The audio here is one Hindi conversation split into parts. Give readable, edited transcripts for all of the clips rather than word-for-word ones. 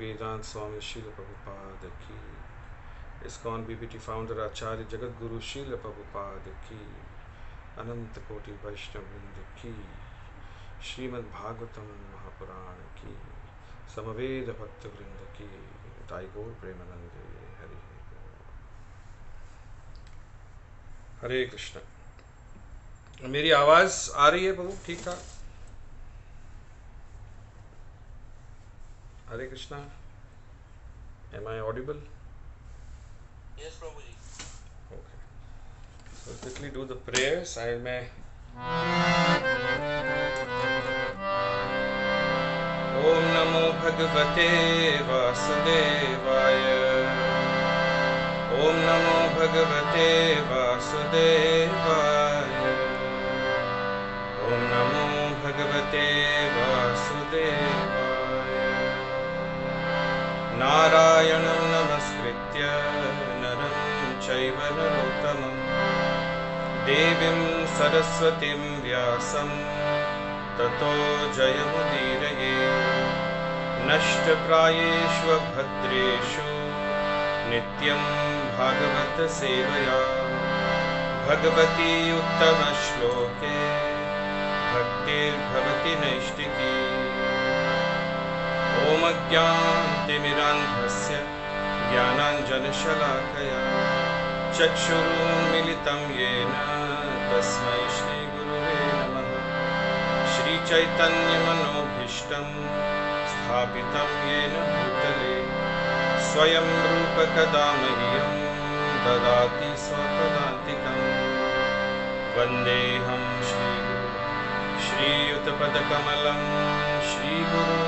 वेदांत स्वामी शील प्रभुपाद की, इस्कॉन बीबीटी फाउंडर आचार्य जगत गुरु शील प्रभुपाद की, अनंत कोटि वैष्णव वृंद की, श्रीमद् भागवतम महापुराण की, समवेद भक्त वृंद की, टाइगोर प्रेमानंदे हरि हरे कृष्ण। मेरी आवाज आ रही है प्रभु ठीक ठाक? हरे Krishna. Am I audible? Yes, Prabhuji. Okay. So quickly do the prayers. I may. Om Namo Bhagavate Vasudevaya. Om Namo Bhagavate Vasudevaya. Om Namo Bhagavate Vasudevaya. Narayanam Namaskritya Naram Chaiva Narottamam Devim Saraswatim Vyasam Tato Jayamudiraye Nashtaprayeshva Bhadreshu Nityam Bhagavat Sevaya Bhagavati Uttama Shloke Bhaktir Bhavati Naishtiki Om Ajnantimirandhasya Jnananjanashalakaya Chakshurunmilitam Yena Tasmai Shri Gurave Namaha Shri Chaitanya Manobhishtam Sthapitam Yena Bhutale Swayam Rupa Kadamahyam Dadati Swakadantikam Vandeham Shri Guru Shri Uttapadakamalam Shri Guru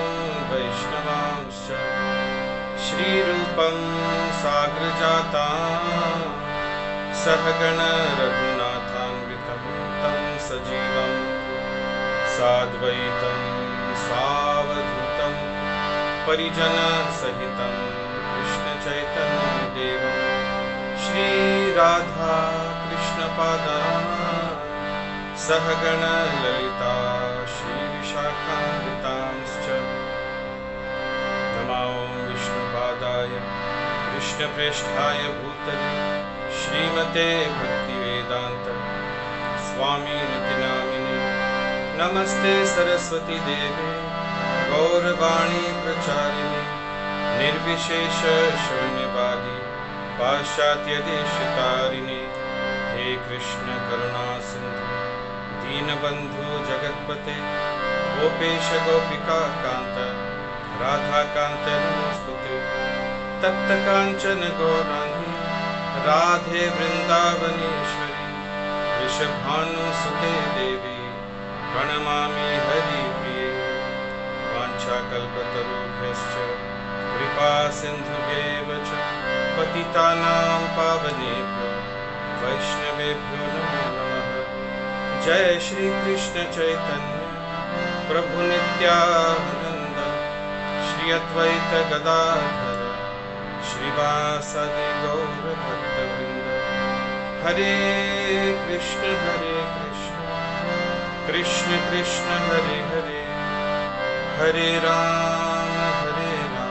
Vaishnavanscha Shri Rupam Sagrajata Sahagana Raghunathanvitam Tam Sajivam Sadvaitam Savadhutam Parijana Sahitam Krishna Chaitanya Devam Shri Radha Krishna Pada Sahagana Lalita Shri Vishakhamritamscha Namo Vishnupadaya Krishna Presthaya Bhutale Srimate Bhaktivedanta Swami Nitinamini Namaste Saraswati Devi Gauravani Pracharini Nirvishesha Shunyavadi Pashatya Deshitarini He Krishna Karuna Sindhu Deenabandhu Jagatpate Gopesha Gopika Kanta Radha Kanta Namostute Tapta Kanchana Gaurani Radhe Vrindavaneshwari Rishabhanu Sute Devi Pranamami Hari Priye Vancha Kalpatarubhyascha Kripa Sindhubhyevacha Patitanam Pavanebhyo Vaishnavebhyo Namo Namaha Jai Shri Krishna Chaitanya Prabhu Nityananda Shri Advaita Gadadhara Shrivasadi Gaura Bhaktavrinda Hare Krishna Krishna Krishna Hare Hare Hare Rama Rama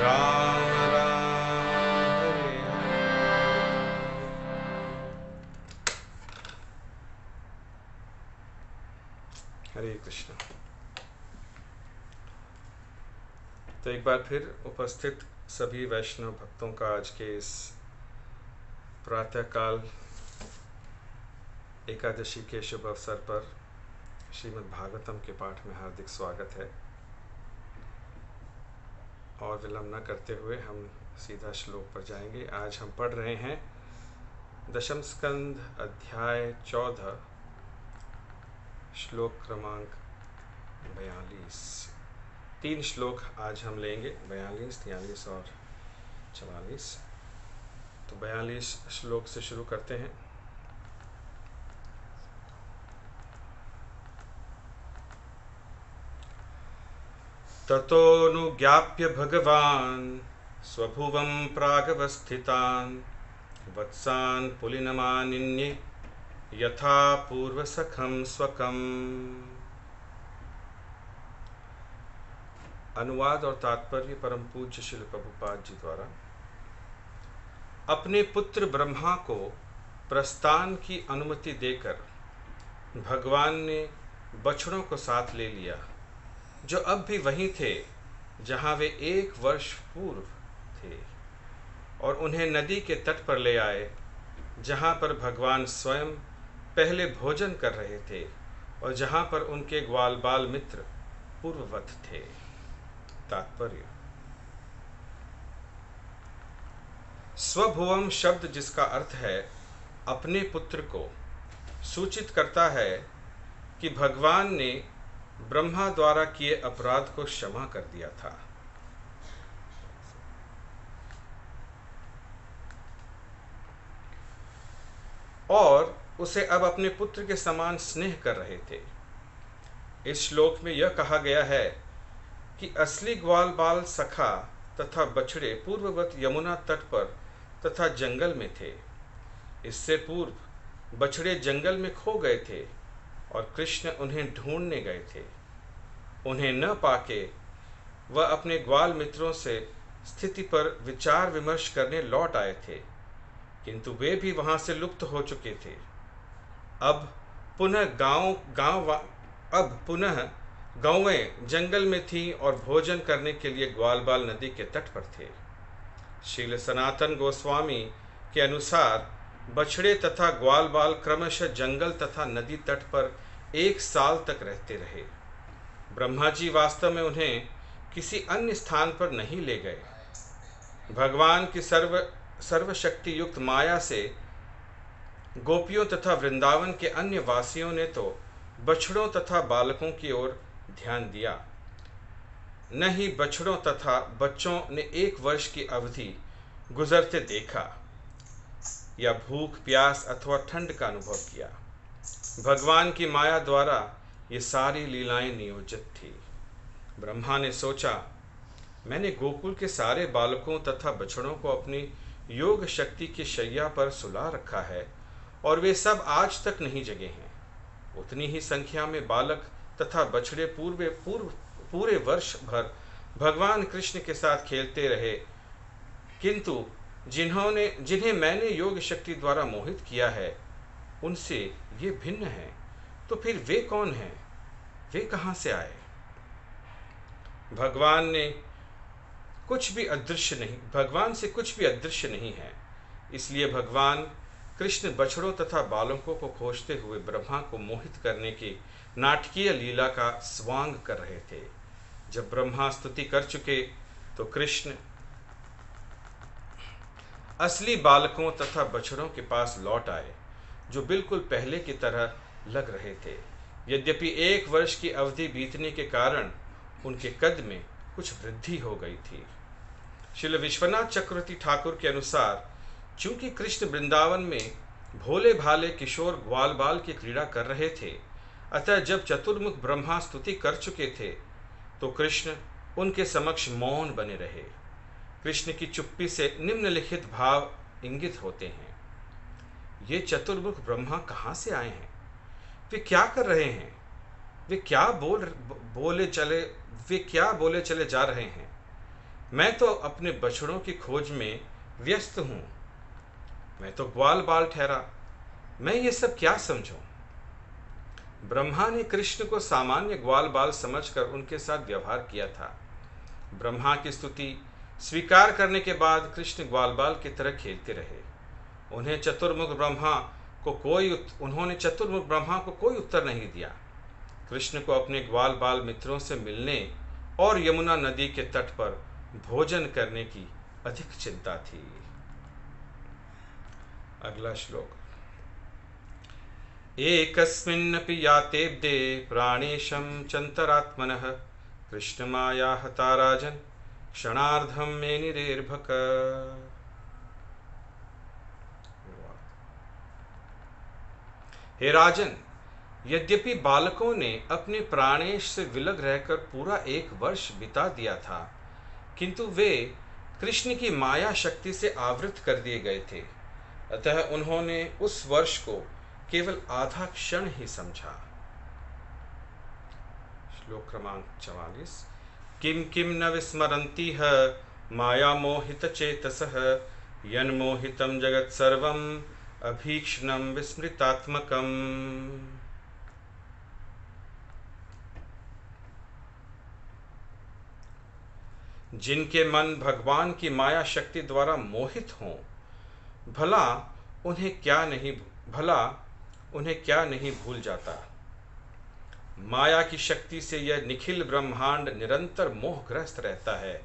Rama Hare Hare। हरे कृष्ण। तो एक बार फिर उपस्थित सभी वैष्णव भक्तों का आज के इस प्रातःकाल एकादशी के शुभ अवसर पर श्रीमद् भागवतम के पाठ में हार्दिक स्वागत है। और विलंब न करते हुए हम सीधा श्लोक पर जाएंगे। आज हम पढ़ रहे हैं दशम स्कंद अध्याय 14 श्लोक क्रमांक 42। 3 श्लोक आज हम लेंगे, 42, 43 और 44। तो 42 श्लोक से शुरू करते हैं। ततोऽनुज्ञाप्य भगवान् स्वभुवं प्रागवस्थितान् वत्सान् पुलिनमानिन्ये यथा पूर्वसखं स्वकम्। अनुवाद और तात्पर्य परम पूज्य श्रील प्रभुपाद जी द्वारा। अपने पुत्र ब्रह्मा को प्रस्थान की अनुमति देकर भगवान ने बछड़ों को साथ ले लिया, जो अब भी वहीं थे जहां वे 1 वर्ष पूर्व थे, और उन्हें नदी के तट पर ले आए, जहां पर भगवान स्वयं पहले भोजन कर रहे थे और जहां पर उनके ग्वाल बाल मित्र पूर्ववत थे। तात्पर्य: स्वभुवम शब्द, जिसका अर्थ है अपने पुत्र को, सूचित करता है कि भगवान ने ब्रह्मा द्वारा किए अपराध को क्षमा कर दिया था। और उसे अब अपने पुत्र के समान स्नेह कर रहे थे। इस श्लोक में यह कहा गया है कि असली ग्वाल बाल सखा तथा बछड़े पूर्ववत यमुना तट पर तथा जंगल में थे। इससे पूर्व बछड़े जंगल में खो गए थे और कृष्ण उन्हें ढूंढने गए थे। उन्हें न पाके वह अपने ग्वाल मित्रों से स्थिति पर विचार विमर्श करने लौट आए थे, किंतु वे भी वहां से लुप्त हो चुके थे। अब पुनः गौएं जंगल में थीं और भोजन करने के लिए ग्वाल बाल नदी के तट पर थे। श्रील सनातन गोस्वामी के अनुसार बछड़े तथा ग्वाल बाल क्रमशः जंगल तथा नदी तट पर 1 साल तक रहते रहे। ब्रह्मा जी वास्तव में उन्हें किसी अन्य स्थान पर नहीं ले गए। भगवान की सर्वशक्ति युक्त माया से गोपियों तथा वृंदावन के अन्य वासियों ने तो बछड़ों तथा बालकों की ओर ध्यान दिया, न ही बछड़ों तथा बच्चों ने 1 वर्ष की अवधि गुजरते देखा या भूख प्यास अथवा ठंड का अनुभव किया। भगवान की माया द्वारा ये सारी लीलाएं नियोजित थी। ब्रह्मा ने सोचा, मैंने गोकुल के सारे बालकों तथा बछड़ों को अपनी योग शक्ति की शैया पर सुला रखा है और वे सब आज तक नहीं जगे हैं। उतनी ही संख्या में बालक तथा बछड़े पूरे वर्ष भर भगवान कृष्ण के साथ खेलते रहे, किंतु जिन्हें मैंने योग शक्ति द्वारा मोहित किया है उनसे ये भिन्न हैं। तो फिर वे कौन हैं? वे कहाँ से आए? भगवान से कुछ भी अदृश्य नहीं है। इसलिए भगवान कृष्ण बछड़ों तथा बालकों को खोजते हुए ब्रह्मा को मोहित करने की नाटकीय लीला का स्वांग कर रहे थे। जब ब्रह्मा स्तुति कर चुके तो कृष्ण असली बालकों तथा बछड़ों के पास लौट आए, जो बिल्कुल पहले की तरह लग रहे थे। यद्यपि 1 वर्ष की अवधि बीतने के कारण उनके कद में कुछ वृद्धि हो गई थी। श्रील विश्वनाथ चक्रवर्ती ठाकुर के अनुसार, चूंकि कृष्ण वृंदावन में भोले भाले किशोर ग्वाल बाल की क्रीड़ा कर रहे थे, अतः जब चतुर्मुख ब्रह्मा स्तुति कर चुके थे तो कृष्ण उनके समक्ष मौन बने रहे। कृष्ण की चुप्पी से निम्नलिखित भाव इंगित होते हैं। ये चतुर्मुख ब्रह्मा कहाँ से आए हैं? वे क्या कर रहे हैं? वे क्या बोले चले जा रहे हैं? मैं तो अपने बछड़ों की खोज में व्यस्त हूँ। मैं तो ग्वाल बाल ठहरा, मैं ये सब क्या समझूं? ब्रह्मा ने कृष्ण को सामान्य ग्वाल बाल समझकर उनके साथ व्यवहार किया था। ब्रह्मा की स्तुति स्वीकार करने के बाद कृष्ण ग्वाल बाल की तरह खेलते रहे। उन्होंने चतुर्मुख ब्रह्मा को कोई उत्तर नहीं दिया। कृष्ण को अपने ग्वाल बाल मित्रों से मिलने और यमुना नदी के तट पर भोजन करने की अधिक चिंता थी। अगला श्लोक। एकस्मिन्नपि यातेब्दे प्राणेशं चन्तरात्मनः कृष्णमाया हता राजन् क्षणार्धं मे निरेर्भक। हे राजन, यद्यपि बालकों ने अपने प्राणेश से विलग रहकर पूरा 1 वर्ष बिता दिया था, किंतु वे कृष्ण की माया शक्ति से आवृत कर दिए गए थे। अतः उन्होंने उस वर्ष को केवल आधा क्षण ही समझा। श्लोक क्रमांक 44। किम किम न विस्मरन्ति ह माया मोहित चेतसः यन्मोहितं जगत् सर्वं अभीक्ष्णं विस्मृतात्मकम्। जिनके मन भगवान की माया शक्ति द्वारा मोहित हों, भला उन्हें क्या नहीं भूल जाता। माया की शक्ति से यह निखिल ब्रह्मांड निरंतर मोहग्रस्त रहता है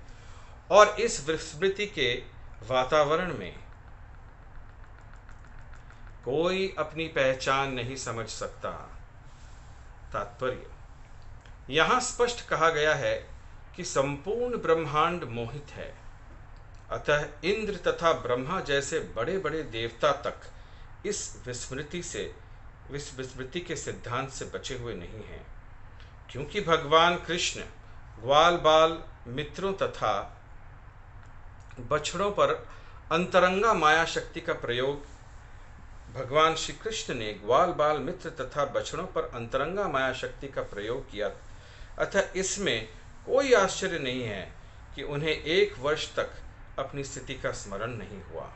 और इस विस्मृति के वातावरण में कोई अपनी पहचान नहीं समझ सकता। तात्पर्य, यहाँ स्पष्ट कहा गया है कि संपूर्ण ब्रह्मांड मोहित है, अतः इंद्र तथा ब्रह्मा जैसे बड़े बड़े देवता तक इस विस्मृति के सिद्धांत से बचे हुए नहीं हैं, क्योंकि भगवान कृष्ण ग्वाल बाल मित्रों तथा बछड़ों पर अंतरंगा माया शक्ति का प्रयोग भगवान श्री कृष्ण ने ग्वाल बाल मित्र तथा बछड़ों पर अंतरंगा माया शक्ति का प्रयोग किया, अतः इसमें कोई आश्चर्य नहीं है कि उन्हें 1 वर्ष तक अपनी स्थिति का स्मरण नहीं हुआ।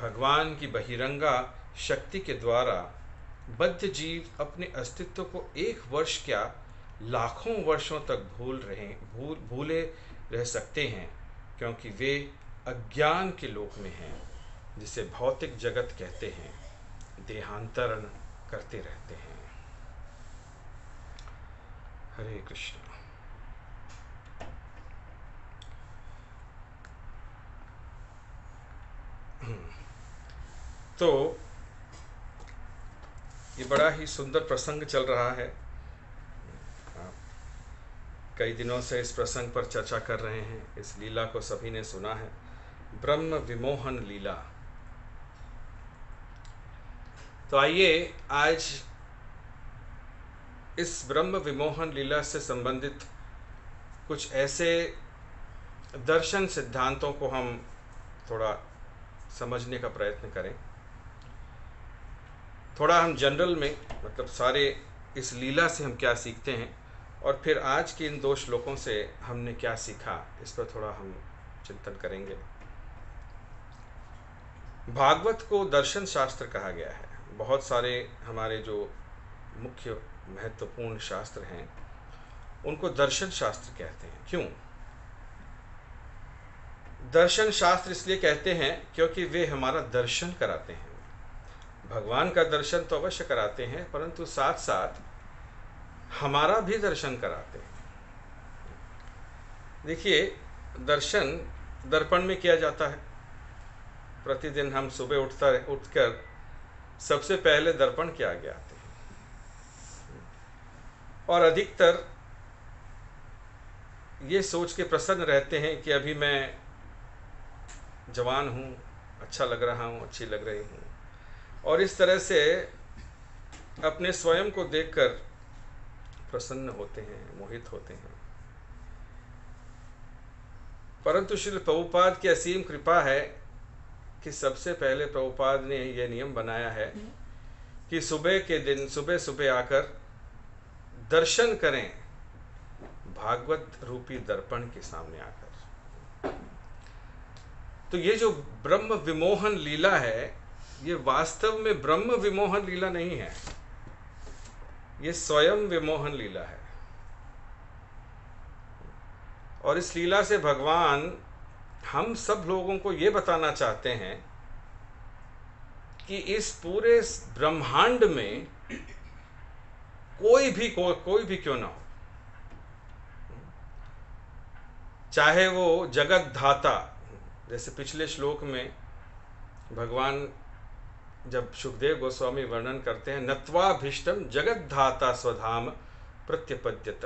भगवान की बहिरंगा शक्ति के द्वारा बद्ध जीव अपने अस्तित्व को 1 वर्ष क्या लाखों वर्षों तक भूले रह सकते हैं, क्योंकि वे अज्ञान के लोक में हैं, जिसे भौतिक जगत कहते हैं, देहांतरण करते रहते हैं। हरे कृष्ण। तो ये बड़ा ही सुंदर प्रसंग चल रहा है। कई दिनों से इस प्रसंग पर चर्चा कर रहे हैं। इस लीला को सभी ने सुना है, ब्रह्म विमोहन लीला। तो आइए आज इस ब्रह्म विमोहन लीला से संबंधित कुछ ऐसे दर्शन सिद्धांतों को हम थोड़ा समझने का प्रयत्न करें। थोड़ा हम जनरल में, मतलब सारे इस लीला से हम क्या सीखते हैं, और फिर आज के इन 2 श्लोकों से हमने क्या सीखा, इस पर थोड़ा हम चिंतन करेंगे। भागवत को दर्शन शास्त्र कहा गया है। बहुत सारे हमारे जो मुख्य महत्वपूर्ण शास्त्र हैं उनको दर्शन शास्त्र कहते हैं। क्यों दर्शन शास्त्र? इसलिए कहते हैं क्योंकि वे हमारा दर्शन कराते हैं। भगवान का दर्शन तो अवश्य कराते हैं, परंतु साथ साथ हमारा भी दर्शन कराते हैं। देखिए, दर्शन दर्पण में किया जाता है। प्रतिदिन हम सुबह उठकर सबसे पहले दर्पण के आगे आते हैं, और अधिकतर ये सोच के प्रसन्न रहते हैं कि अभी मैं जवान हूँ, अच्छा लग रहा हूँ, अच्छी लग रही हूँ, और इस तरह से अपने स्वयं को देखकर प्रसन्न होते हैं, मोहित होते हैं। परंतु श्री प्रभुपाद की असीम कृपा है कि सबसे पहले प्रभुपाद ने यह नियम बनाया है कि सुबह के दिन सुबह सुबह आकर दर्शन करें भागवत रूपी दर्पण के सामने आकर। तो ये जो ब्रह्म विमोहन लीला है, ये वास्तव में ब्रह्म विमोहन लीला नहीं है, ये स्वयं विमोहन लीला है। और इस लीला से भगवान हम सब लोगों को ये बताना चाहते हैं कि इस पूरे ब्रह्मांड में कोई भी क्यों ना हो, चाहे वो जगत धाता, जैसे पिछले श्लोक में भगवान जब सुखदेव गोस्वामी वर्णन करते हैं, नत्वाभीष्टम जगत धाता स्वधाम प्रत्यपद्यत,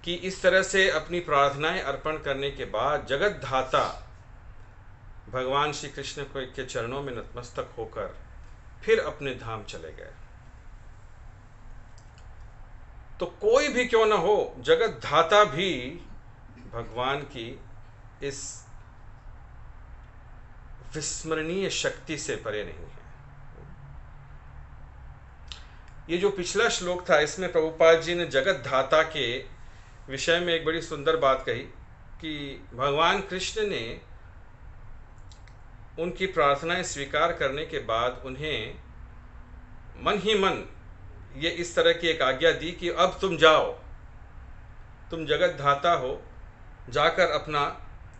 कि इस तरह से अपनी प्रार्थनाएं अर्पण करने के बाद जगत धाता भगवान श्री कृष्ण के चरणों में नतमस्तक होकर फिर अपने धाम चले गए। तो कोई भी क्यों न हो, जगत धाता भी भगवान की इस विस्मरणीय शक्ति से परे नहीं है। ये जो पिछला श्लोक था, इसमें प्रभुपाद जी ने जगत धाता के विषय में एक बड़ी सुंदर बात कही कि भगवान कृष्ण ने उनकी प्रार्थनाएं स्वीकार करने के बाद उन्हें मन ही मन ये इस तरह की एक आज्ञा दी कि अब तुम जाओ, तुम जगत धाता हो, जाकर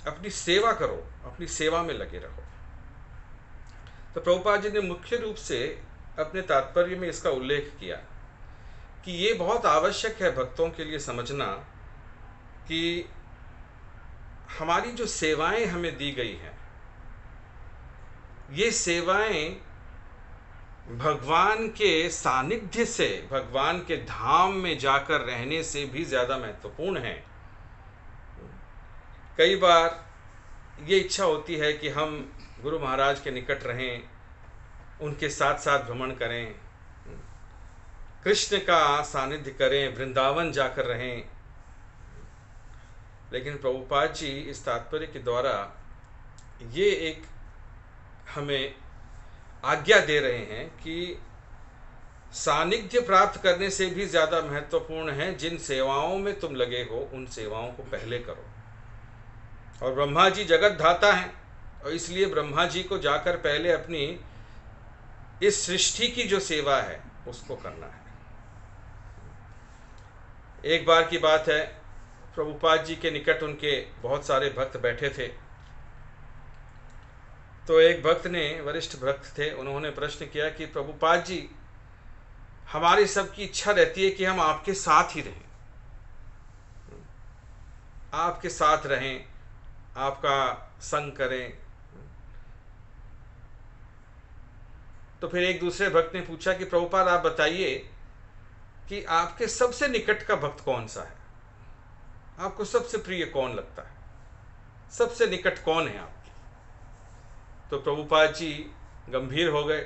अपनी सेवा करो, अपनी सेवा में लगे रहो। तो प्रभुपाद जी ने मुख्य रूप से अपने तात्पर्य में इसका उल्लेख किया कि ये बहुत आवश्यक है भक्तों के लिए समझना कि हमारी जो सेवाएं हमें दी गई हैं, ये सेवाएं भगवान के सानिध्य से, भगवान के धाम में जाकर रहने से भी ज़्यादा महत्वपूर्ण हैं। कई बार ये इच्छा होती है कि हम गुरु महाराज के निकट रहें, उनके साथ साथ भ्रमण करें, कृष्ण का सानिध्य करें, वृंदावन जाकर रहें। लेकिन प्रभुपाद जी इस तात्पर्य के द्वारा ये एक हमें आज्ञा दे रहे हैं कि सानिध्य प्राप्त करने से भी ज़्यादा महत्वपूर्ण है जिन सेवाओं में तुम लगे हो, उन सेवाओं को पहले करो। और ब्रह्मा जी जगत धाता हैं और इसलिए ब्रह्मा जी को जाकर पहले अपनी इस सृष्टि की जो सेवा है उसको करना है। एक बार की बात है, प्रभुपाद जी के निकट उनके बहुत सारे भक्त बैठे थे। तो एक भक्त ने, वरिष्ठ भक्त थे, उन्होंने प्रश्न किया कि प्रभुपाद जी, हमारी सबकी इच्छा रहती है कि हम आपके साथ ही रहें, आपके साथ रहें, आपका संग करें। तो फिर एक दूसरे भक्त ने पूछा कि प्रभुपाद आप बताइए कि आपके सबसे निकट का भक्त कौन सा है, आपको सबसे प्रिय कौन लगता है, सबसे निकट कौन है आपके? तो प्रभुपाद जी गंभीर हो गए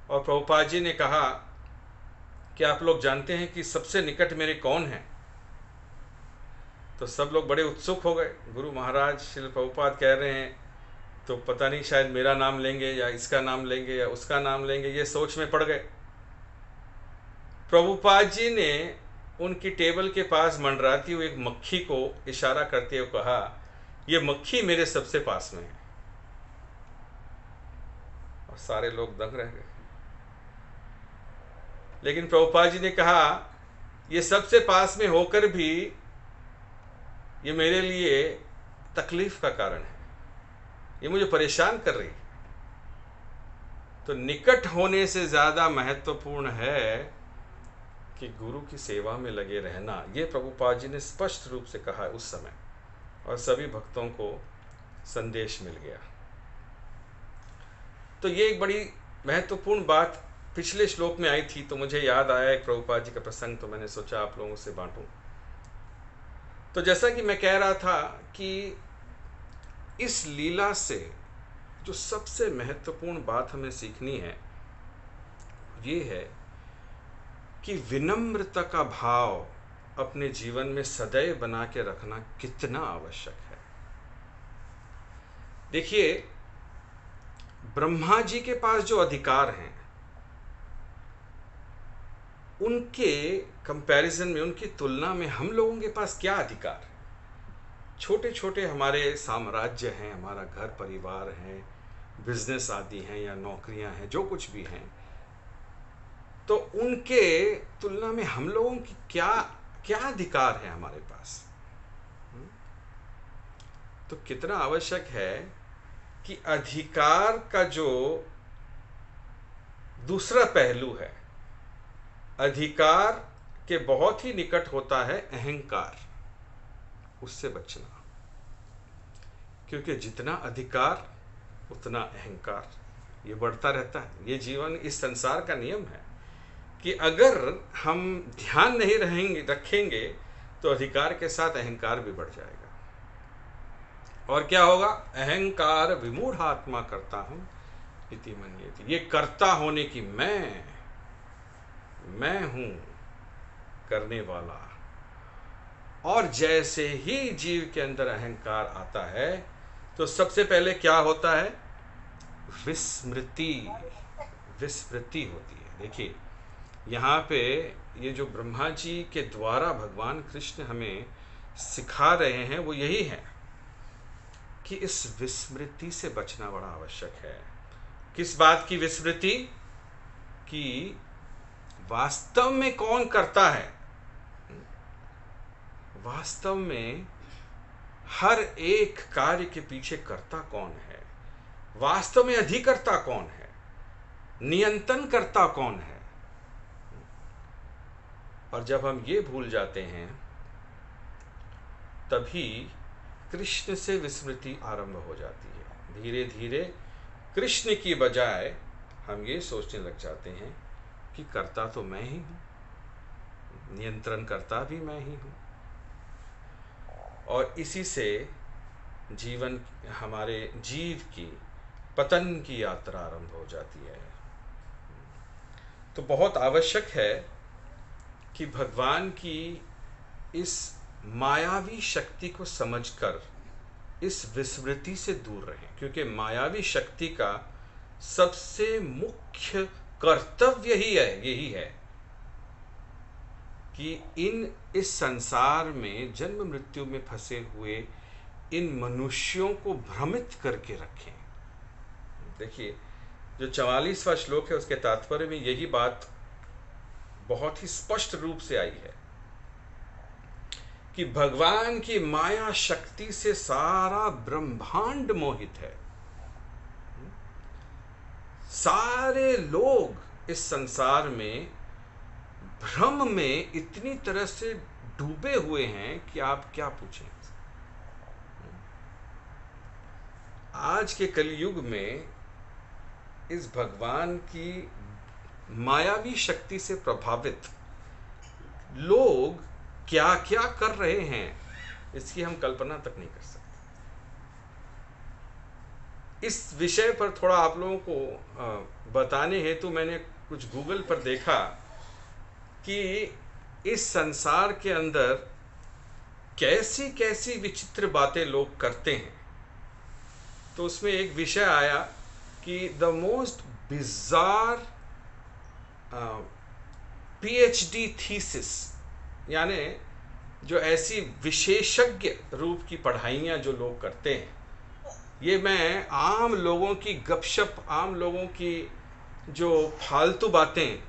और प्रभुपाद जी ने कहा कि आप लोग जानते हैं कि सबसे निकट मेरे कौन हैं? तो सब लोग बड़े उत्सुक हो गए। गुरु महाराज श्री प्रभुपाद कह रहे हैं तो पता नहीं शायद मेरा नाम लेंगे या इसका नाम लेंगे या उसका नाम लेंगे, ये सोच में पड़ गए। प्रभुपाद जी ने उनकी टेबल के पास मंडराती हुई एक मक्खी को इशारा करते हुए कहा, ये मक्खी मेरे सबसे पास में है। और सारे लोग दंग रह गए। लेकिन प्रभुपाद जी ने कहा, ये सबसे पास में होकर भी ये मेरे लिए तकलीफ का कारण है, ये मुझे परेशान कर रही है। तो निकट होने से ज़्यादा महत्वपूर्ण है कि गुरु की सेवा में लगे रहना। ये प्रभुपाद जी ने स्पष्ट रूप से कहा उस समय, और सभी भक्तों को संदेश मिल गया। तो ये एक बड़ी महत्वपूर्ण बात पिछले श्लोक में आई थी, तो मुझे याद आया एक प्रभुपाद जी का प्रसंग, तो मैंने सोचा आप लोगों से बांटूं। तो जैसा कि मैं कह रहा था कि इस लीला से जो सबसे महत्वपूर्ण बात हमें सीखनी है ये है कि विनम्रता का भाव अपने जीवन में सदैव बना के रखना कितना आवश्यक है। देखिए, ब्रह्मा जी के पास जो अधिकार हैं उनके कंपैरिजन में, उनकी तुलना में हम लोगों के पास क्या अधिकार है? छोटे छोटे हमारे साम्राज्य हैं, हमारा घर परिवार है, बिजनेस आदि हैं या नौकरियां हैं, जो कुछ भी हैं, तो उनके तुलना में हम लोगों की क्या क्या अधिकार है हमारे पास? तो कितना आवश्यक है कि अधिकार का जो दूसरा पहलू है, अधिकार के बहुत ही निकट होता है अहंकार, उससे बचना। क्योंकि जितना अधिकार उतना अहंकार, ये बढ़ता रहता है। ये जीवन, इस संसार का नियम है कि अगर हम ध्यान नहीं रखेंगे तो अधिकार के साथ अहंकार भी बढ़ जाएगा। और क्या होगा? अहंकार विमूढ़ात्मा करता हूं इति मन्यते। ये कर्ता होने की मैं हूं करने वाला। और जैसे ही जीव के अंदर अहंकार आता है तो सबसे पहले क्या होता है? विस्मृति होती है। देखिए, यहाँ पे ये जो ब्रह्मा जी के द्वारा भगवान कृष्ण हमें सिखा रहे हैं वो यही है कि इस विस्मृति से बचना बड़ा आवश्यक है। किस बात की विस्मृति? कि वास्तव में कौन करता है, वास्तव में हर एक कार्य के पीछे कर्ता कौन है, वास्तव में अधिकर्ता कौन है, नियंत्रण करता कौन है। और जब हम ये भूल जाते हैं तभी कृष्ण से विस्मृति आरंभ हो जाती है। धीरे धीरे कृष्ण की बजाय हम ये सोचने लग जाते हैं कि कर्ता तो मैं ही हूँ, नियंत्रण करता भी मैं ही हूँ। और इसी से जीवन, हमारे जीव की पतन की यात्रा आरंभ हो जाती है। तो बहुत आवश्यक है कि भगवान की इस मायावी शक्ति को समझकर इस विस्मृति से दूर रहें, क्योंकि मायावी शक्ति का सबसे मुख्य कर्तव्य यही है कि इस संसार में जन्म मृत्यु में फंसे हुए इन मनुष्यों को भ्रमित करके रखें। देखिए, जो 44वां श्लोक है उसके तात्पर्य में यही बात बहुत ही स्पष्ट रूप से आई है कि भगवान की माया शक्ति से सारा ब्रह्मांड मोहित है। सारे लोग इस संसार में भ्रम में इतनी तरह से डूबे हुए हैं कि आप क्या पूछें। आज के कलयुग में इस भगवान की मायावी शक्ति से प्रभावित लोग क्या क्या कर रहे हैं, इसकी हम कल्पना तक नहीं कर सकते। इस विषय पर थोड़ा आप लोगों को बताने हेतु मैंने कुछ गूगल पर देखा कि इस संसार के अंदर कैसी कैसी विचित्र बातें लोग करते हैं। तो उसमें एक विषय आया कि the most bizarre PhD thesis, यानी जो ऐसी विशेषज्ञ रूप की पढ़ाइयाँ जो लोग करते हैं, ये मैं आम लोगों की गपशप, आम लोगों की जो फालतू बातें,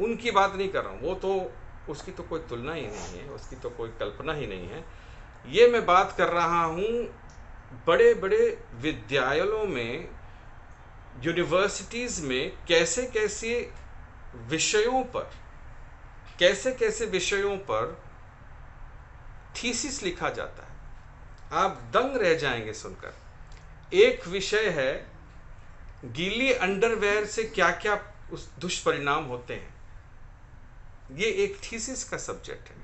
उनकी बात नहीं कर रहा हूँ। वो तो उसकी तो कोई तुलना ही नहीं है, उसकी तो कोई कल्पना ही नहीं है। ये मैं बात कर रहा हूँ बड़े बड़े विद्यालयों में, यूनिवर्सिटीज़ में कैसे कैसे विषयों पर थीसिस लिखा जाता है। आप दंग रह जाएंगे सुनकर। एक विषय है गीली अंडरवेयर से क्या क्या उस दुष्परिणाम होते हैं। ये एक थीसिस का सब्जेक्ट है।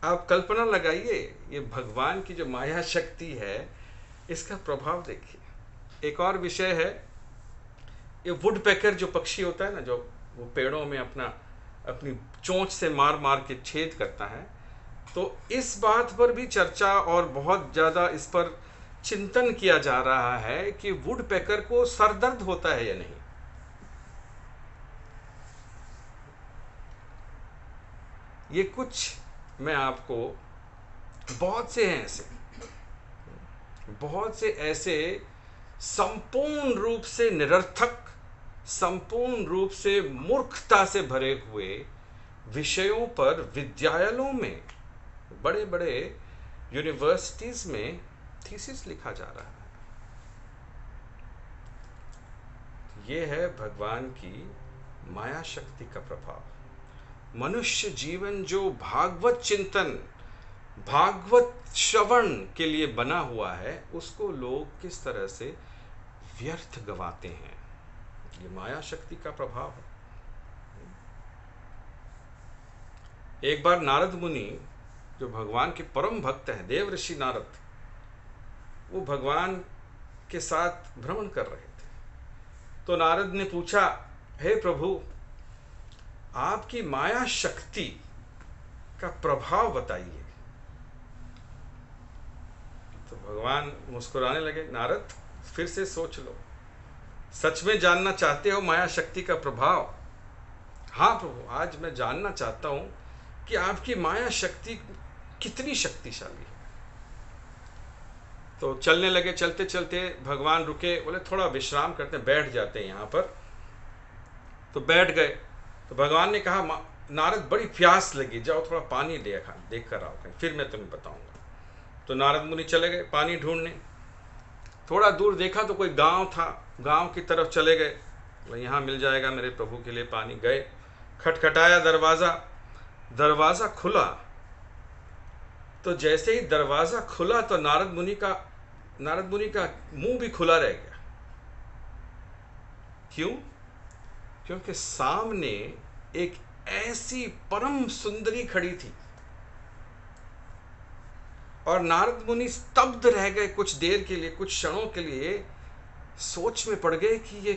आप कल्पना लगाइए, ये भगवान की जो माया शक्ति है इसका प्रभाव देखिए। एक और विषय है, ये वुडपेकर जो पक्षी होता है ना, जो वो पेड़ों में अपनी चोंच से मार मार के छेद करता है, तो इस बात पर भी चर्चा और बहुत ज़्यादा इस पर चिंतन किया जा रहा है कि वुडपेकर को सरदर्द होता है या नहीं। ये कुछ मैं आपको बहुत से ऐसे संपूर्ण रूप से निरर्थक, संपूर्ण रूप से मूर्खता से भरे हुए विषयों पर विद्यालयों में, बड़े बड़े यूनिवर्सिटीज में थीसिस लिखा जा रहा है। ये है भगवान की माया शक्ति का प्रभाव। मनुष्य जीवन जो भागवत चिंतन, भागवत श्रवण के लिए बना हुआ है, उसको लोग किस तरह से व्यर्थ गवाते हैं। ये माया शक्ति का प्रभाव है। एक बार नारद मुनि, जो भगवान के परम भक्त हैं, देव ऋषि नारद, वो भगवान के साथ भ्रमण कर रहे थे। तो नारद ने पूछा, हे प्रभु, आपकी माया शक्ति का प्रभाव बताइए। तो भगवान मुस्कुराने लगे, नारद फिर से सोच लो। सच में जानना चाहते हो माया शक्ति का प्रभाव? हाँ प्रभु, आज मैं जानना चाहता हूं कि आपकी माया शक्ति कितनी शक्तिशाली है। तो चलने लगे, चलते चलते भगवान रुके, बोले थोड़ा विश्राम करते हैं, बैठ जाते हैं यहाँ पर। तो बैठ गए। तो भगवान ने कहा, नारद बड़ी प्यास लगी, जाओ थोड़ा पानी देख कर आओ कहीं, फिर मैं तुम्हें बताऊंगा। तो नारद मुनि चले गए पानी ढूंढने। थोड़ा दूर देखा तो कोई गांव था, गांव की तरफ चले गए, यहाँ मिल जाएगा मेरे प्रभु के लिए पानी। गए, खटखटाया दरवाज़ा, दरवाज़ा खुला। तो जैसे ही दरवाज़ा खुला तो नारद मुनि का मुंह भी खुला रह गया। क्यों? क्योंकि सामने एक ऐसी परम सुंदरी खड़ी थी और नारद मुनि स्तब्ध रह गए कुछ देर के लिए, कुछ क्षणों के लिए सोच में पड़ गए कि ये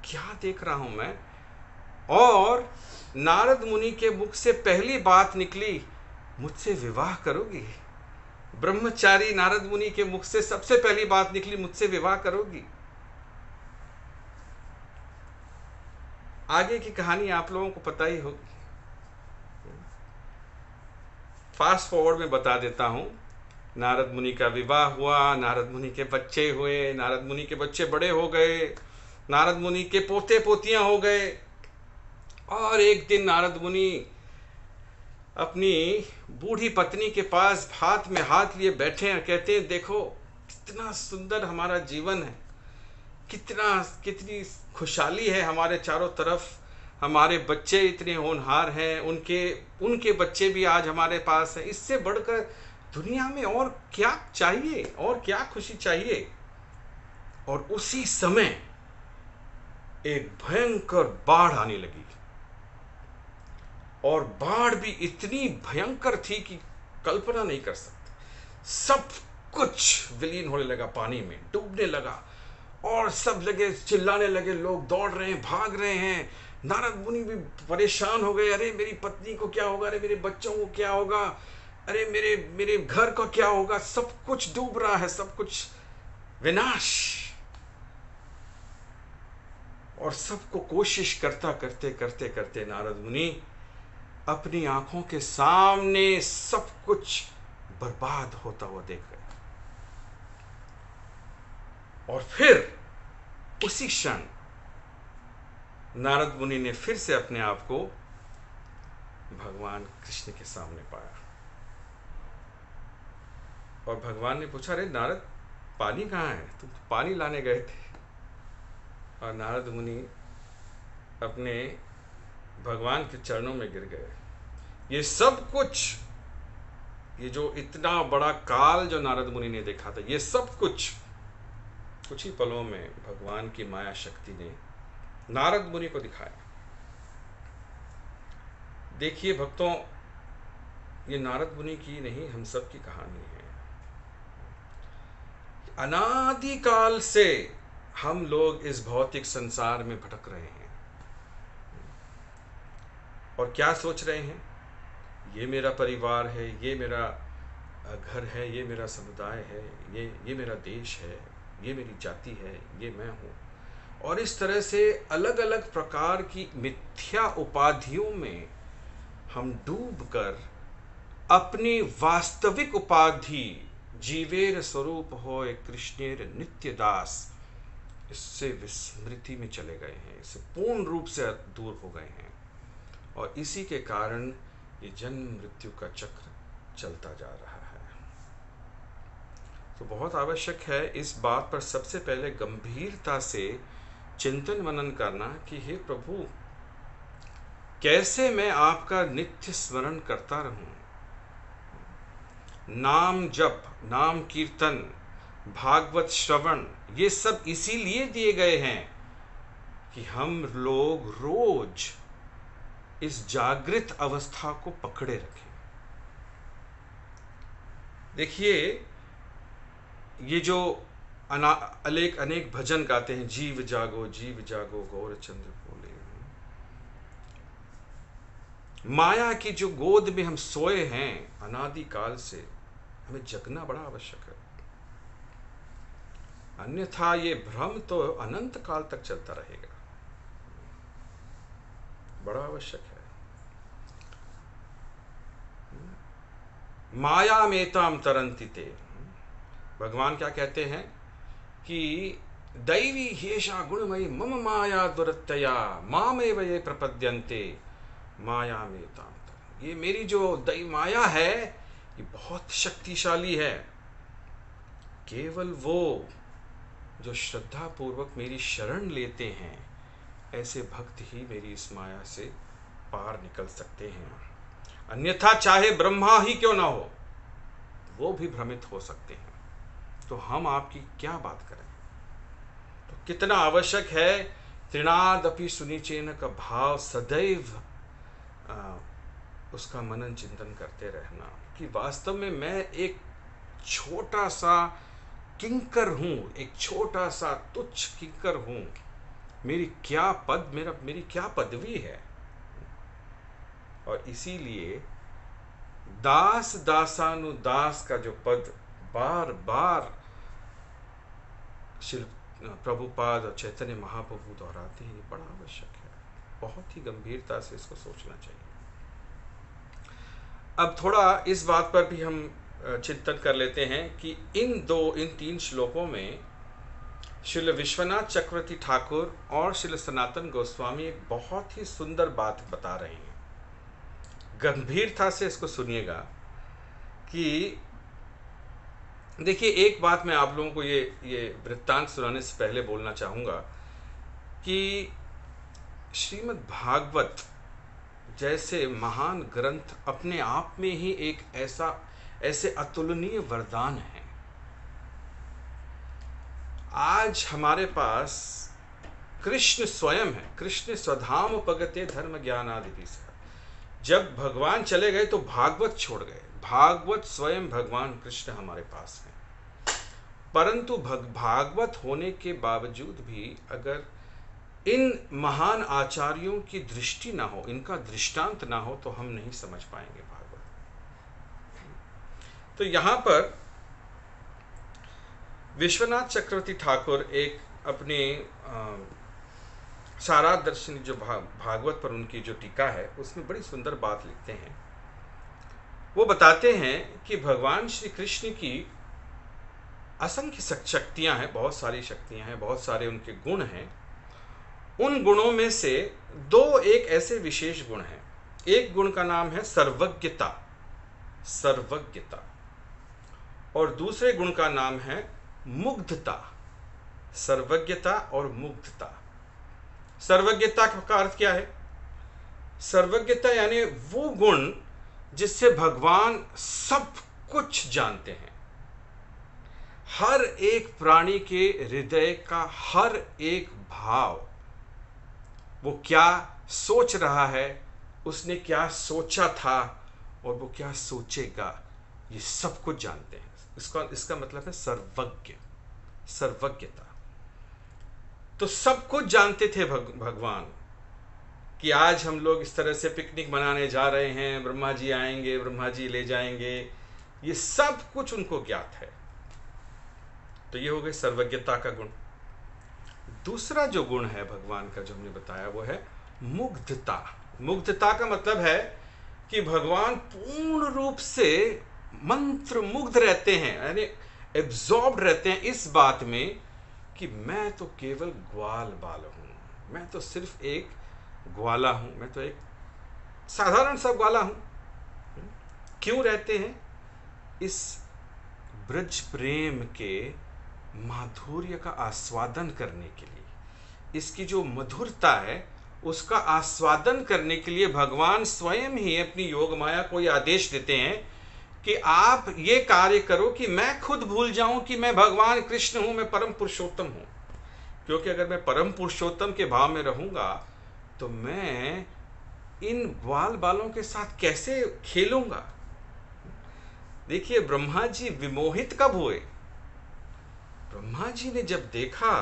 क्या देख रहा हूं मैं। और नारद मुनि के मुख से पहली बात निकली, मुझसे विवाह करोगी? ब्रह्मचारी नारद मुनि के मुख से सबसे पहली बात निकली, मुझसे विवाह करोगी? आगे की कहानी आप लोगों को पता ही होगी, फास्ट फॉरवर्ड में बता देता हूं। नारद मुनि का विवाह हुआ, नारद मुनि के बच्चे हुए, नारद मुनि के बच्चे बड़े हो गए, नारद मुनि के पोते पोतियां हो गए। और एक दिन नारद मुनि अपनी बूढ़ी पत्नी के पास हाथ में हाथ लिए बैठे हैं, कहते हैं देखो कितना सुंदर हमारा जीवन है, कितनी खुशहाली है हमारे चारों तरफ, हमारे बच्चे इतने होनहार हैं, उनके बच्चे भी आज हमारे पास हैं। इससे बढ़कर दुनिया में और क्या चाहिए, और क्या खुशी चाहिए? और उसी समय एक भयंकर बाढ़ आने लगी, और बाढ़ भी इतनी भयंकर थी कि कल्पना नहीं कर सकते। सब कुछ विलीन होने लगा, पानी में डूबने लगा, और सब लगे चिल्लाने लगे, लोग दौड़ रहे हैं, भाग रहे हैं। नारद मुनि भी परेशान हो गए, अरे मेरी पत्नी को क्या होगा, अरे मेरे बच्चों को क्या होगा, अरे मेरे घर का क्या होगा, सब कुछ डूब रहा है, सब कुछ विनाश। और सबको कोशिश करते करते नारद मुनि अपनी आंखों के सामने सब कुछ बर्बाद होता हुआ देख गए। और फिर उसी क्षण नारद मुनि ने फिर से अपने आप को भगवान कृष्ण के सामने पाया। और भगवान ने पूछा, अरे नारद पानी कहाँ है, तुम तो पानी लाने गए थे। और नारद मुनि अपने भगवान के चरणों में गिर गए। ये सब कुछ, ये जो इतना बड़ा काल जो नारद मुनि ने देखा था, ये सब कुछ ही पलों में भगवान की माया शक्ति ने नारद मुनि को दिखाया। देखिए भक्तों, ये नारद मुनि की नहीं, हम सब की कहानी है। अनादि काल से हम लोग इस भौतिक संसार में भटक रहे हैं और क्या सोच रहे हैं, ये मेरा परिवार है, ये मेरा घर है, ये मेरा समुदाय है, ये मेरा देश है, ये मेरी जाति है, ये मैं हूँ। और इस तरह से अलग अलग प्रकार की मिथ्या उपाधियों में हम डूबकर अपनी वास्तविक उपाधि जीवेर स्वरूप होय कृष्णेर नित्य दास, इससे विस्मृति में चले गए हैं, इससे पूर्ण रूप से दूर हो गए हैं। और इसी के कारण ये जन्म मृत्यु का चक्र चलता जा रहा है। तो बहुत आवश्यक है इस बात पर सबसे पहले गंभीरता से चिंतन मनन करना कि हे प्रभु, कैसे मैं आपका नित्य स्मरण करता रहूं। नाम जप, नाम कीर्तन, भागवत श्रवण, ये सब इसीलिए दिए गए हैं कि हम लोग रोज इस जागृत अवस्था को पकड़े रखें। देखिए, ये जो अनेक भजन गाते हैं, जीव जागो गौर चंद्र बोले, माया की जो गोद में हम सोए हैं अनादि काल से, हमें जगना बड़ा आवश्यक है। अन्यथा ये भ्रम तो अनंत काल तक चलता रहेगा। बड़ा आवश्यक है। माया मेताम तरंति ते, भगवान क्या कहते हैं कि दैवी हेषा गुणमयी मम माया दुरत्यया मामेव ये प्रपद्यन्ते माया मेताम तरंति। ये मेरी जो दैव माया है ये बहुत शक्तिशाली है। केवल वो जो श्रद्धा पूर्वक मेरी शरण लेते हैं, ऐसे भक्त ही मेरी इस माया से पार निकल सकते हैं। अन्यथा चाहे ब्रह्मा ही क्यों ना हो, वो भी भ्रमित हो सकते हैं। तो हम आपकी क्या बात करें। तो कितना आवश्यक है त्रिनादपि सुनिचेन का भाव सदैव उसका मनन चिंतन करते रहना कि वास्तव में मैं एक छोटा सा किंकर हूं, एक छोटा सा तुच्छ किंकर हूं। मेरी क्या पद, मेरी क्या पदवी है। और इसीलिए दास दासानुदास का जो पद बार बार श्री प्रभुपाद और चैतन्य महाप्रभु दोहराते हैं, ये बड़ा आवश्यक है। बहुत ही गंभीरता से इसको सोचना चाहिए। अब थोड़ा इस बात पर भी हम चिंतन कर लेते हैं कि इन 3 श्लोकों में श्रील विश्वनाथ चक्रवर्ती ठाकुर और श्रील सनातन गोस्वामी एक बहुत ही सुंदर बात बता रहे हैं। गंभीरता से इसको सुनिएगा कि देखिए, एक बात मैं आप लोगों को ये वृत्तांत सुनाने से पहले बोलना चाहूँगा कि श्रीमद् भागवत जैसे महान ग्रंथ अपने आप में ही एक ऐसे अतुलनीय वरदान है। आज हमारे पास कृष्ण स्वयं है। कृष्ण स्वधाम उपगते धर्म ज्ञान आदि से। जब भगवान चले गए तो भागवत छोड़ गए। भागवत स्वयं भगवान कृष्ण हमारे पास है। परंतु भागवत होने के बावजूद भी अगर इन महान आचार्यों की दृष्टि ना हो, इनका दृष्टांत ना हो, तो हम नहीं समझ पाएंगे भागवत। तो यहां पर विश्वनाथ चक्रवर्ती ठाकुर एक अपने सारा दर्शन जो भागवत पर उनकी जो टीका है उसमें बड़ी सुंदर बात लिखते हैं। वो बताते हैं कि भगवान श्री कृष्ण की असंख्य शक्तियां हैं, बहुत सारी शक्तियां हैं, बहुत सारे उनके गुण हैं। उन गुणों में से 2 एक ऐसे विशेष गुण हैं। एक गुण का नाम है सर्वज्ञता, सर्वज्ञता, और दूसरे गुण का नाम है मुग्धता। सर्वज्ञता और मुग्धता। सर्वज्ञता का अर्थ क्या है? सर्वज्ञता यानी वो गुण जिससे भगवान सब कुछ जानते हैं। हर एक प्राणी के हृदय का हर एक भाव, वो क्या सोच रहा है, उसने क्या सोचा था और वो क्या सोचेगा, ये सब कुछ जानते हैं। इसका मतलब है सर्वज्ञ, सर्वज्ञता। तो सब कुछ जानते थे भगवान कि आज हम लोग इस तरह से पिकनिक मनाने जा रहे हैं, ब्रह्मा जी आएंगे, ब्रह्मा जी ले जाएंगे, ये सब कुछ उनको ज्ञात है। तो ये हो गई सर्वज्ञता का गुण। दूसरा जो गुण है भगवान का जो हमने बताया वो है मुग्धता। मुग्धता का मतलब है कि भगवान पूर्ण रूप से मंत्र मुग्ध रहते हैं, यानी एब्जॉर्ब्ड रहते हैं इस बात में कि मैं तो केवल ग्वाल बाल हूं, मैं तो सिर्फ एक ग्वाला हूं, मैं तो एक साधारण सा ग्वाला हूं। क्यों रहते हैं? इस ब्रज प्रेम के माधुर्य का आस्वादन करने के लिए, इसकी जो मधुरता है उसका आस्वादन करने के लिए भगवान स्वयं ही अपनी योग माया को ये आदेश देते हैं कि आप ये कार्य करो कि मैं खुद भूल जाऊं कि मैं भगवान कृष्ण हूं, मैं परम पुरुषोत्तम हूं। क्योंकि अगर मैं परम पुरुषोत्तम के भाव में रहूंगा तो मैं इन ग्वाल बालों के साथ कैसे खेलूंगा। देखिए, ब्रह्मा जी विमोहित कब हुए? ब्रह्मा जी ने जब देखा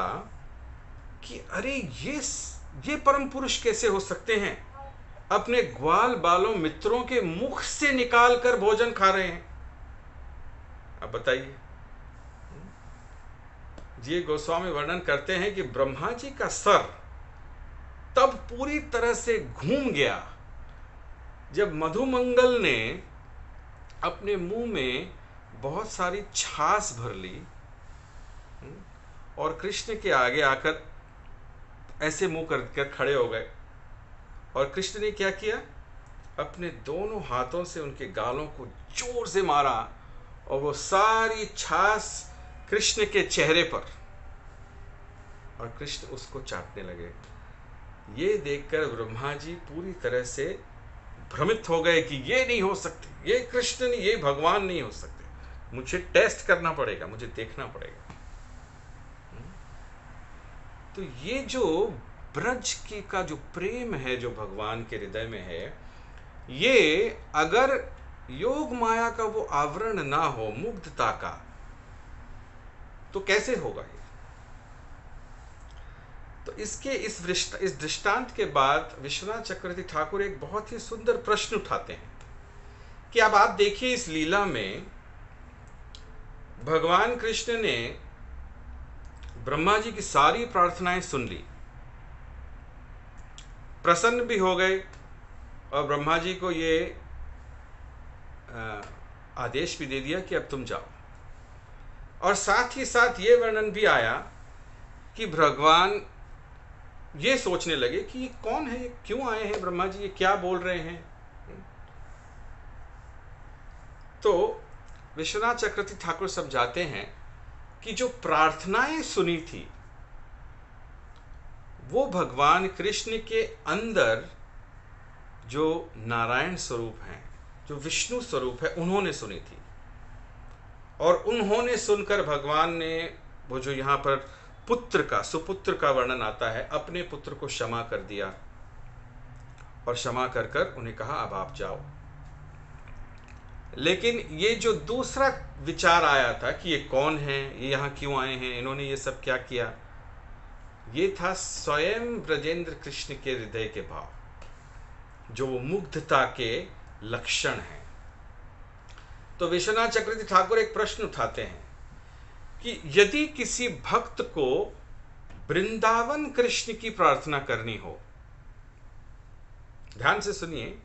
कि अरे ये परम पुरुष कैसे हो सकते हैं, अपने ग्वाल बालों मित्रों के मुख से निकाल कर भोजन खा रहे हैं। अब बताइए, जी गोस्वामी वर्णन करते हैं कि ब्रह्मा जी का सर तब पूरी तरह से घूम गया जब मधुमंगल ने अपने मुंह में बहुत सारी छाछ भर ली और कृष्ण के आगे आकर ऐसे मुंह कर खड़े हो गए। और कृष्ण ने क्या किया, अपने दोनों हाथों से उनके गालों को जोर से मारा और वो सारी छाछ कृष्ण के चेहरे पर, और कृष्ण उसको चाटने लगे। ये देखकर ब्रह्मा जी पूरी तरह से भ्रमित हो गए कि ये नहीं हो सकते, ये कृष्ण नहीं, ये भगवान नहीं हो सकते, मुझे टेस्ट करना पड़ेगा, मुझे देखना पड़ेगा। तो ये जो ब्रज की का जो प्रेम है जो भगवान के हृदय में है, ये अगर योग माया का वो आवरण ना हो, मुग्धता का, तो कैसे होगा ये? तो इसके इस दृष्टांत के बाद विश्वनाथ चक्रवर्ती ठाकुर एक बहुत ही सुंदर प्रश्न उठाते हैं कि अब आप देखिए, इस लीला में भगवान कृष्ण ने ब्रह्मा जी की सारी प्रार्थनाएं सुन ली, प्रसन्न भी हो गए और ब्रह्मा जी को ये आदेश भी दे दिया कि अब तुम जाओ। और साथ ही साथ ये वर्णन भी आया कि भगवान ये सोचने लगे कि ये कौन है, क्यों आए हैं ब्रह्मा जी, ये क्या बोल रहे हैं। तो विश्वनाथ चक्रवर्ती ठाकुर समझाते हैं कि जो प्रार्थनाएं सुनी थी वो भगवान कृष्ण के अंदर जो नारायण स्वरूप हैं, जो विष्णु स्वरूप है, उन्होंने सुनी थी। और उन्होंने सुनकर भगवान ने वो जो यहाँ पर पुत्र का, सुपुत्र का वर्णन आता है, अपने पुत्र को क्षमा कर दिया और क्षमा कर कर उन्हें कहा अब आप जाओ। लेकिन ये जो दूसरा विचार आया था कि ये कौन है, ये यहाँ क्यों आए हैं, इन्होंने ये सब क्या किया, ये था स्वयं ब्रजेंद्र कृष्ण के हृदय के भाव, जो वो मुग्धता के लक्षण हैं। तो विश्वनाथ चक्रवर्ती ठाकुर एक प्रश्न उठाते हैं कि यदि किसी भक्त को वृंदावन कृष्ण की प्रार्थना करनी हो, ध्यान से सुनिए,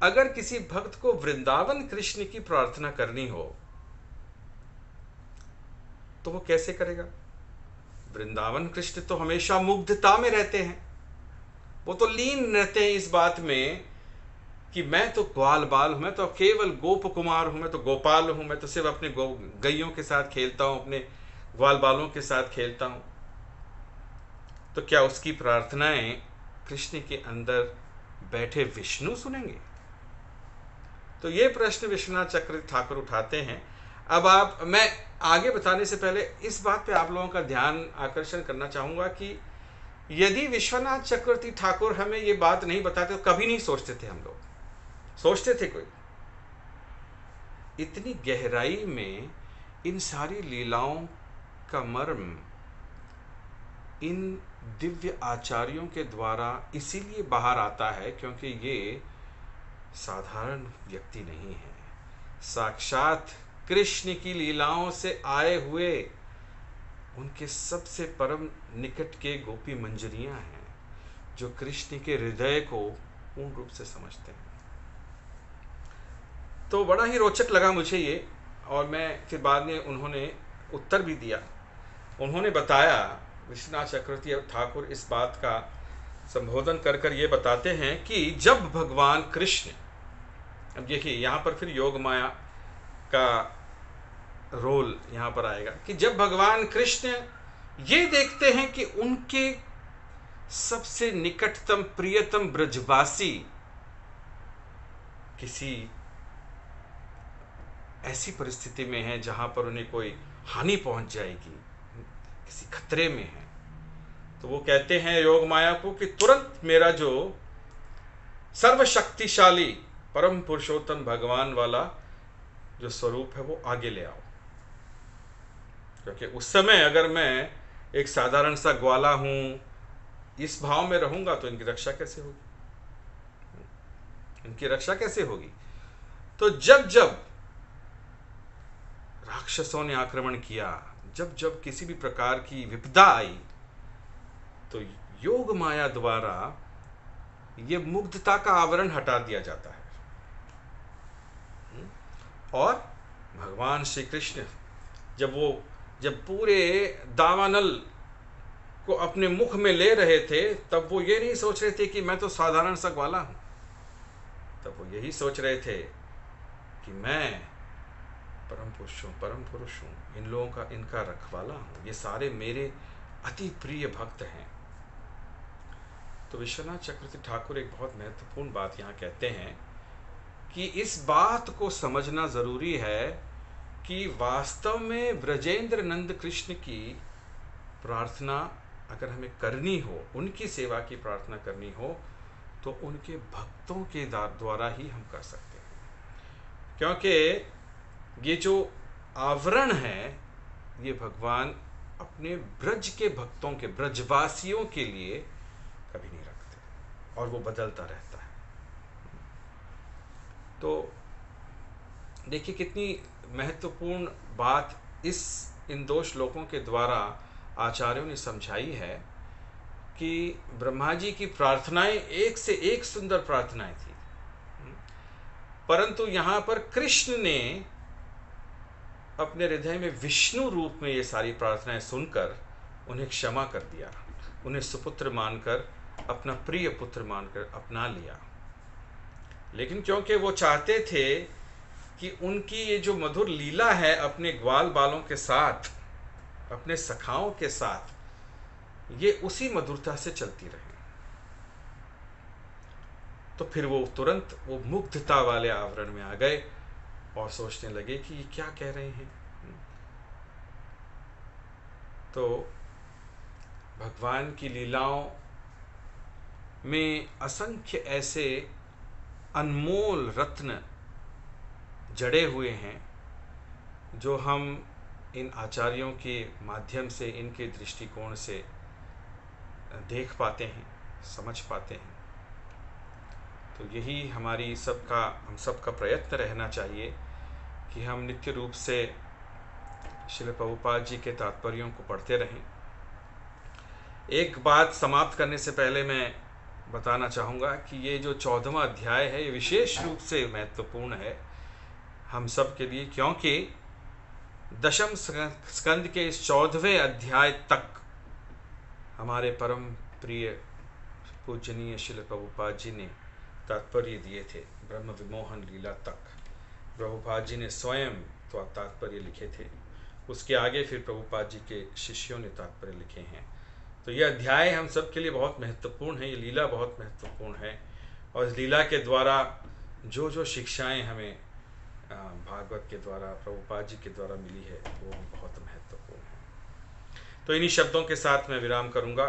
अगर किसी भक्त को वृंदावन कृष्ण की प्रार्थना करनी हो तो वो कैसे करेगा? वृंदावन कृष्ण तो हमेशा मुग्धता में रहते हैं, वो तो लीन रहते हैं इस बात में कि मैं तो ग्वाल बाल हूं, मैं तो केवल गोप कुमार हूं, मैं तो गोपाल हूं, मैं तो सिर्फ अपने गैयों के साथ खेलता हूं, अपने ग्वाल बालों के साथ खेलता हूं। तो क्या उसकी प्रार्थनाएं कृष्ण के अंदर बैठे विष्णु सुनेंगे? तो ये प्रश्न विश्वनाथ चक्रवर्ती ठाकुर उठाते हैं। अब मैं आगे बताने से पहले इस बात पे आप लोगों का ध्यान आकर्षण करना चाहूंगा कि यदि विश्वनाथ चक्रवर्ती ठाकुर हमें ये बात नहीं बताते तो कभी नहीं सोचते थे हम लोग, सोचते थे कोई इतनी गहराई में इन सारी लीलाओं का मर्म इन दिव्य आचार्यों के द्वारा इसीलिए बाहर आता है क्योंकि ये साधारण व्यक्ति नहीं है, साक्षात कृष्ण की लीलाओं से आए हुए उनके सबसे परम निकट के गोपी मंजरियां हैं, जो कृष्ण के हृदय को पूर्ण रूप से समझते हैं। तो बड़ा ही रोचक लगा मुझे ये, और मैं फिर बाद में उन्होंने उत्तर भी दिया। उन्होंने बताया, विश्वनाथ चक्रवर्ती ठाकुर इस बात का संबोधन कर कर ये बताते हैं कि जब भगवान कृष्ण, अब देखिए यहाँ पर फिर योग माया का रोल यहाँ पर आएगा कि जब भगवान कृष्ण ये देखते हैं कि उनके सबसे निकटतम प्रियतम ब्रजवासी किसी ऐसी परिस्थिति में है जहां पर उन्हें कोई हानि पहुंच जाएगी, किसी खतरे में है, तो वो कहते हैं योग माया को कि तुरंत मेरा जो सर्वशक्तिशाली परम पुरुषोत्तम भगवान वाला जो स्वरूप है वो आगे ले आओ, क्योंकि उस समय अगर मैं एक साधारण सा ग्वाला हूं, इस भाव में रहूंगा तो इनकी रक्षा कैसे होगी, इनकी रक्षा कैसे होगी। तो जब जब राक्षसों ने आक्रमण किया, जब जब किसी भी प्रकार की विपदा आई तो योग माया द्वारा ये मुग्धता का आवरण हटा दिया जाता है। और भगवान श्री कृष्ण जब पूरे दावानल को अपने मुख में ले रहे थे, तब वो ये नहीं सोच रहे थे कि मैं तो साधारण सा ग्वाला हूं। तब वो यही सोच रहे थे कि मैं परम पुरुष हूं, इन लोगों का इनका रखवाला हूं, ये सारे मेरे अति प्रिय भक्त हैं। तो विश्वनाथ चक्रवर्ती ठाकुर एक बहुत महत्वपूर्ण बात यहाँ कहते हैं कि इस बात को समझना जरूरी है कि वास्तव में ब्रजेंद्र नंद कृष्ण की प्रार्थना अगर हमें करनी हो, उनकी सेवा की प्रार्थना करनी हो, तो उनके भक्तों के द्वारा ही हम कर सकते हैं। क्योंकि ये जो आवरण है, ये भगवान अपने ब्रज के भक्तों के, ब्रजवासियों के लिए कभी नहीं रखते, और वो बदलता रहता है। तो देखिए कितनी महत्वपूर्ण बात इन 2 श्लोकों के द्वारा आचार्यों ने समझाई है कि ब्रह्मा जी की प्रार्थनाएं एक से एक सुंदर प्रार्थनाएं थी, परंतु यहाँ पर कृष्ण ने अपने हृदय में विष्णु रूप में ये सारी प्रार्थनाएं सुनकर उन्हें क्षमा कर दिया, उन्हें सुपुत्र मानकर, अपना प्रिय पुत्र मानकर अपना लिया। लेकिन क्योंकि वो चाहते थे कि उनकी ये जो मधुर लीला है अपने ग्वाल बालों के साथ, अपने सखाओं के साथ, ये उसी मधुरता से चलती रहे, तो फिर वो तुरंत वो मुग्धता वाले आवरण में आ गए और सोचने लगे कि ये क्या कह रहे हैं। तो भगवान की लीलाओं में असंख्य ऐसे अनमोल रत्न जड़े हुए हैं जो हम इन आचार्यों के माध्यम से, इनके दृष्टिकोण से देख पाते हैं, समझ पाते हैं। तो यही हम सबका प्रयत्न रहना चाहिए कि हम नित्य रूप से श्रील प्रभुपाद जी के तात्पर्यों को पढ़ते रहें। एक बात समाप्त करने से पहले मैं बताना चाहूँगा कि ये जो 14वां अध्याय है, ये विशेष रूप से महत्वपूर्ण है हम सब के लिए, क्योंकि दशम स्कंद के इस 14वें अध्याय तक हमारे परम प्रिय पूजनीय श्रील प्रभुपाद जी ने तात्पर्य दिए थे। ब्रह्म विमोहन लीला तक प्रभुपाद जी ने स्वयं तो तात्पर्य लिखे थे, उसके आगे फिर प्रभुपाद जी के शिष्यों ने तात्पर्य लिखे हैं। तो यह अध्याय हम सब के लिए बहुत महत्वपूर्ण है, ये लीला बहुत महत्वपूर्ण है, और इस लीला के द्वारा जो जो शिक्षाएं हमें भागवत के द्वारा, प्रभुपाद जी के द्वारा मिली है, वो भी बहुत महत्वपूर्ण है। तो इन्हीं शब्दों के साथ मैं विराम करूंगा।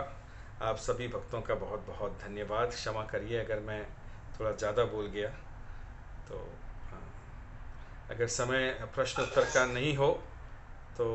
आप सभी भक्तों का बहुत बहुत धन्यवाद। क्षमा करिए अगर मैं थोड़ा ज़्यादा बोल गया, तो अगर समय प्रश्न उत्तर का नहीं हो तो